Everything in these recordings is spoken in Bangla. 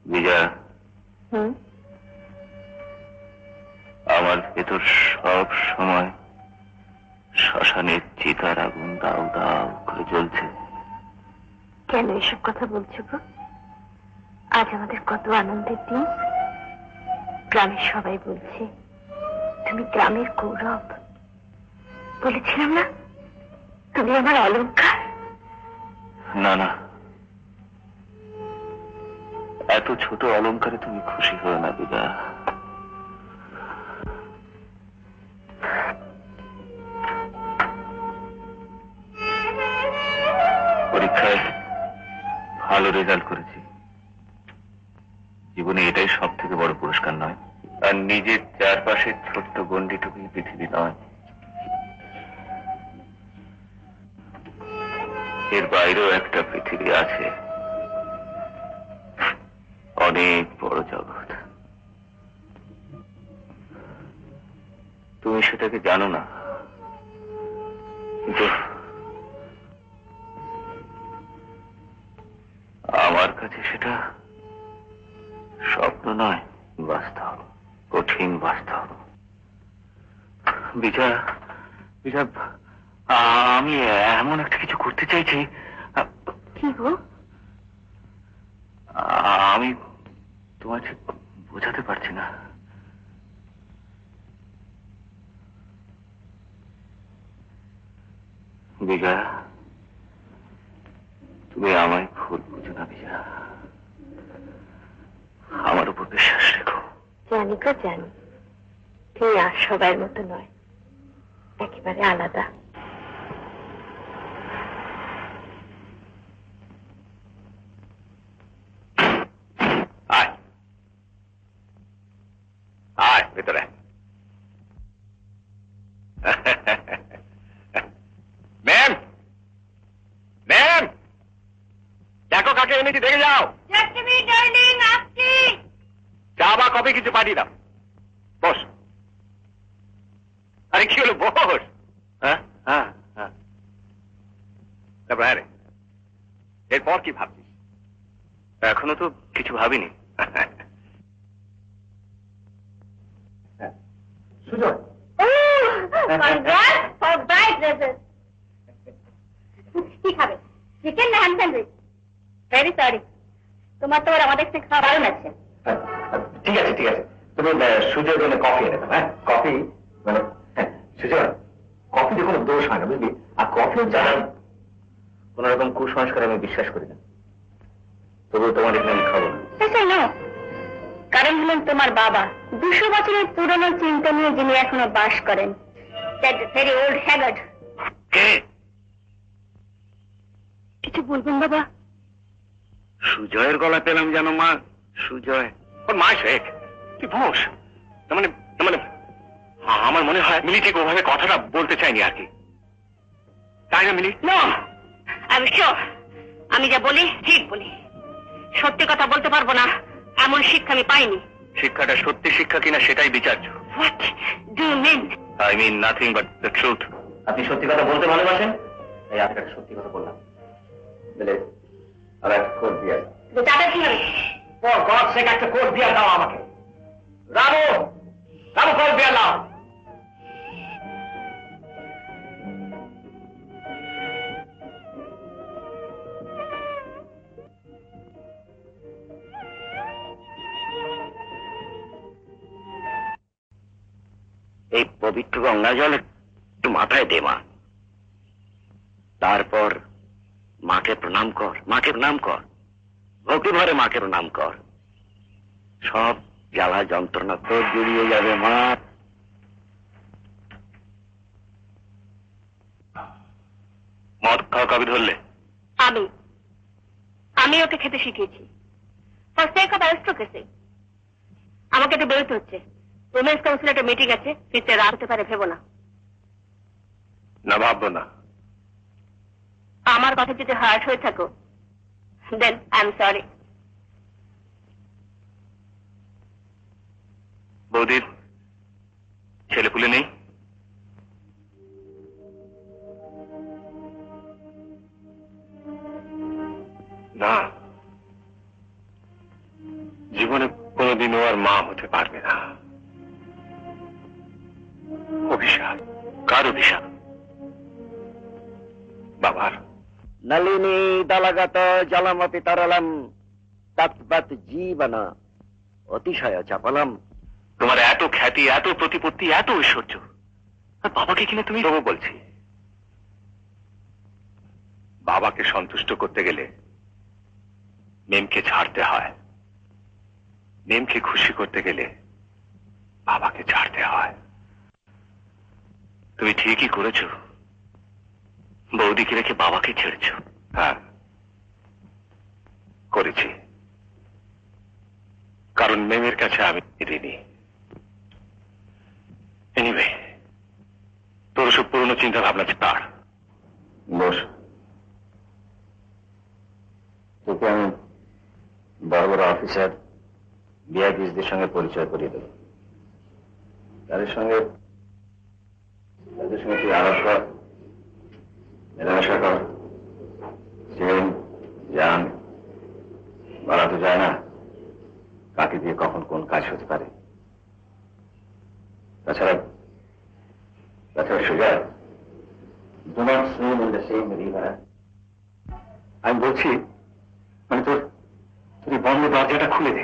বিজয়া, আমার ভেতর সব সময় শ্মশানের চিতার আগুন দাউ দাউ করে জ্বলছে। কেন এসব কথা বলছো গো? আজ আমাদের কত আনন্দের দিন। গ্রামের সবাই বলছে তুমি গ্রামের গৌরব। বলেছিলাম না তুমি আমার অলংকার। না না, এত ছোট অলংকারে তুমি খুশি হও না বিজয়া। পরীক্ষায় ভালো রেজাল্ট করেছি, জীবনে এটাই সব থেকে বড় পুরস্কার নয়? আর নিজের চারপাশের ছোট্ট গণ্ডিটুকুই পৃথিবী নয়, এর বাইরেও একটা পৃথিবী আছে, অনেক বড় জগৎ। তুমি সেটাকে জানো না, কিন্তু আমার কাছে সেটা স্বপ্ন নয়, বাস্তব, কঠিন বাস্তব। বিজয়া, বিজয়া, আমি এমন একটা কিছু করতে চাইছি। কি গো? আমি তোমার ঠিক বোঝাতে পারছি না। বিজয়া, তুমি আমায় ভুল বুঝো না বিজয়া, আমার উপর বিশ্বাস রেখো। জানি গো জানি, তুমি আর সবার মতো নয়, একেবারে আলাদা। আয় আয় ভেতরে। ম্যাম, ম্যাম, দেখো কাকে এনেছি, দেখে যাও। চা বা কফি কিছু পাঠিয়ে দাও। বস। আরে কি হলো, বস। হ্যাঁ হ্যাঁ হ্যাঁ, তারপর হ্যাঁ রে, এরপর কি ভাবছিস? এখনো তো কিছু ভাবিনি। সুজয়, কি খাবে, চিকেন না হ্যাম স্যান্ডউইচ? ভেরি সরি, তোমার তো আমাদের থেকে খাওয়া বারণ আছে। ঠিক আছে ঠিক আছে, তুমি সুজয়ের জন্য কফি এনে দাও। হ্যাঁ, কফি মানে সুজয়, কফিতে কোনো দোষ হয় না বুঝলি, আর কফি যারা কোন রকম কুসংস্কার আমি বিশ্বাস করি না, তবুও তোমার এখানে আমি খাবো না। কারণ হলেন তোমার বাবা, 200 বছরের পুরনো চিন্তা নিয়ে যিনি এখনো বাস করেন। Very old haggard. কিছু বলবেন বাবা? সুজয়ের গলা পেলাম যেন মা। সুজয় ওর মা শেখ, তুই বস। তার মানে আমার মনে হয় মিলি ঠিক ওভাবে কথাটা বলতে চাইনি আর কি, তাই না মিলি? আমি শিওর, আমি যা বলি ঠিক বলি। সত্যি কথা বলতে পারবো না এমন শিক্ষা আমি পাইনি। শিক্ষাটা সত্যি শিক্ষা কিনা সেটাই বিচার্য। What do you mean? I mean nothing but the truth. আপনি সত্যি কথা বলতে ভালোবাসেন, তাই আপনাকে সত্যি কথা বললাম। বলে আর একটা কোট বিয়ার। যাবে কি হবে? ফর গড সেক একটা কোট বিয়ার দাও আমাকে। রামু, রামু কোট বিয়ার দাও। এই পবিত্র গঙ্গা জল একটু মাথায় দে মা, তারপর মাকে প্রণাম কর, মাকে প্রণাম কর, ভক্তি ভরে মাকে প্রণাম কর, সব জ্বালা যন্ত্রণা তোর জড়িয়ে যাবে মা। মদ খাওয়া কবে ধরলে? আমি ওকে খেতে শিখিয়েছি। আমাকে তো বেরোতে হচ্ছে, উমেন্স কাউন্সিল একটা মিটিং আছে, ফিরতে রাত হতে পারে, ভেবো না। না ভাববো না। আমার কথা যদি হার্ট হয়ে থাকো, দেন আই এম সরি। বৌদির ছেলেপুলে নেই? না জীবনে কোনোদিনও আর মা হতে পারবে না। অভিশাপ। কার অভিশাপ? বাবার। নলিনী দলগত জলমপি তরলম তৎপত জীবন অতিশয় চাপলম। তোমার এত খ্যাতি, এত প্রতিপত্তি, এত ঐশ্বর্য, আর বাবাকে কিনে তুমি তবু বলছি। বাবাকে সন্তুষ্ট করতে গেলে মেমকে ছাড়তে হয়, মেমকে খুশি করতে গেলে বাবাকে ছাড়তে হয়। তুমি ঠিকই করেছো, বৌদিকে রেখে বাবাকে ছেড়েছ। হ্যাঁ, করেছি, কারণ মেমের কাছে আমি ঋণী। এনিওয়ে, তোর সব পুরনো চিন্তা ভাবনা ছাড়। বস, তোকে আমি বড় বড় অফিসার ভিআইপিসদের সঙ্গে পরিচয় করিয়ে দেব। তাদের সঙ্গে তুই আলাপ কর, মেলামেশা কর। চেন জান বলা তো যায় না কাকে দিয়ে কখন কোন কাজ হতে পারে। তাছাড়া সোজা, do not swim in the same river. আমি বলছি, মানে তোর বন্ধ দরজাটা খুলে দে,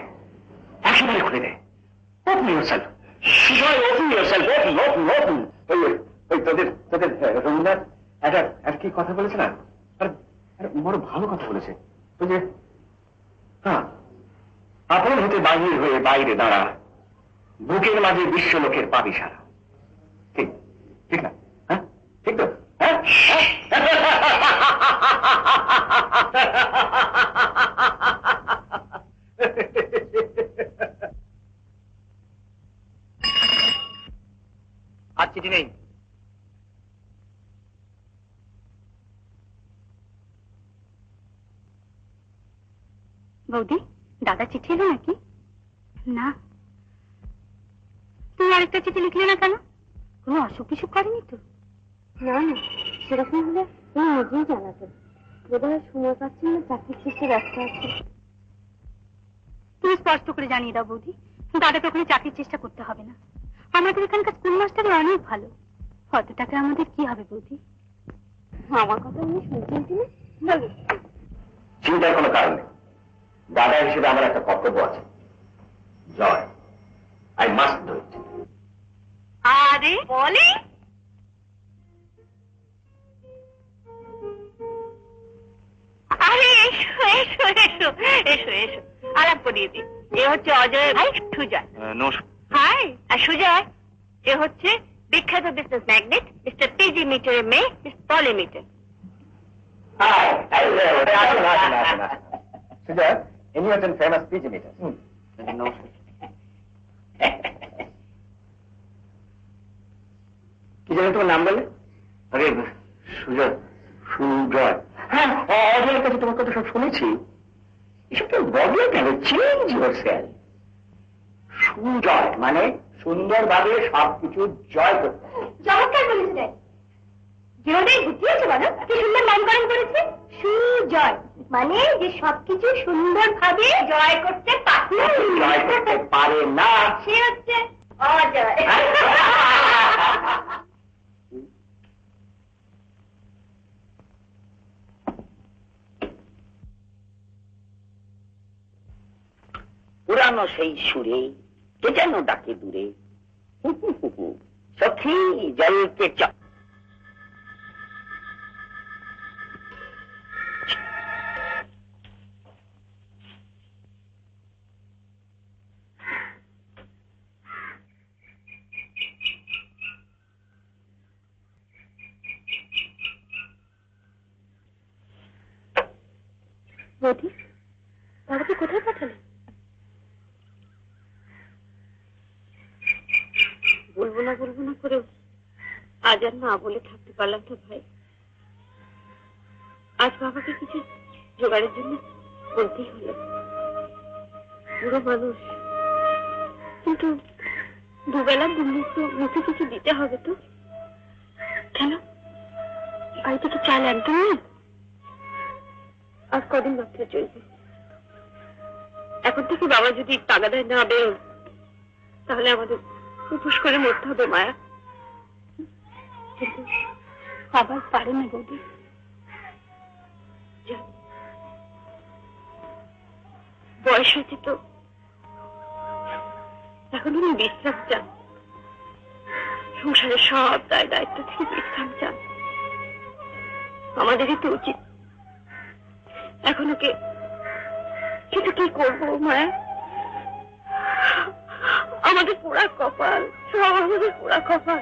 একেবারে খুলে দে। Open yourself. Open yourself. Open. ওই তোদের রবীন্দ্রনাথ একটা কি কথা বলেছে না, বড় ভালো কথা বলেছে। ওই যে হ্যাঁ, আপন হতে বাহির হয়ে বাইরে দাঁড়া, বুকের মাঝে বিশ্ব লোকের পাবি সারা। ঠিক ঠিক না? হ্যাঁ, ঠিক তো? হ্যাঁ, আর চিঠি নেই। বৌদি, দাদা চিঠি এলো নাকি? না। তুমি আরেকটা চিঠি লিখলে না কেন? কোনো অসুখ বিসুখ করেনি তো? না না, সেরকম হলে তুমি নিজেই জানাতো। বোধহয় সময় পাচ্ছি না, চাকরির ক্ষেত্রে ব্যস্ত আছে। তুমি স্পষ্ট করে জানিয়ে দাও বৌদি, দাদাকে ওখানে চাকরির চেষ্টা করতে হবে না। আমাদের এখানকার স্কুল মাস্টার অনেক ভালো। কত টাকা আমাদের কি হবে বৌদি? আমার কথা আমি শুনছেন কিনা বলো। চিন্তার কোনো কারণ নেই। দাদা হিসেবে আমার একটা কর্তব্য আছে, Joy. I must do it. আরে বলে, আরে এসো এসো এসো এসো এসো, আলাপ করিয়ে দিই। এ হচ্ছে অজয়ের ভাই সুজয়। হাই। আর সুজয়, এ হচ্ছে বিখ্যাত বিজনেস ম্যাগনেট মিস্টার পিজি মিটারের মেয়ে, মিস পলি মিটার। সুজয়, ইনি হচ্ছেন ফেমাস পিজি মিটার। কি জানি তোমার নাম বলে? আরে সুজয়। সুজয়, হ্যাঁ, অজয়ের কাছে তোমার কথা সব শুনেছি। এসব তো বদলে কেন? Change yourself. সুজয় মানে সুন্দরভাবে সবকিছু জয় করতে। চমৎকার বলেছে, যেভাবে গুটিয়েছে বলো, কি সুন্দর নামকরণ করেছে। সুজয় মানে যে সবকিছু সুন্দরভাবে জয় করতে পারে। জয় করতে পারে না, সে হচ্ছে অজয়। পুরানো সেই সুরে কে যেন ডাকে দূরে, সখী জলকে চল। বৌদি, বাবাকে কোথায় পাঠালে? বলবো না করে আজ আর না বলে থাকতে পারলাম তো ভাই। আজ বাবাকে কিছু জোগাড়ের জন্য বলতেই হলো। বুড়ো মানুষ, কিন্তু দুবেলা দুমুঠো মুখে কিছু দিতে হবে তো। কেন বাড়িতে কি চাল একদম নেই? আজ কদিন মাত্র চলবে। এখন থেকে বাবা যদি তাগাদায় না বেরোন তাহলে আমাদের উপোস করে মরতে হবে মায়া। কিন্তু আবার পারে না বৌদি। বয়স হয়েছে তো, এখন উনি বিশ্রাম চান, সংসারের সব দায় দায়িত্ব থেকে বিশ্রাম চান। আমাদেরই তো উচিত এখন ওকে। কিন্তু কি করবো মায়া, আমাদের পোড়া কপাল, সব আমাদের পোড়া কপাল।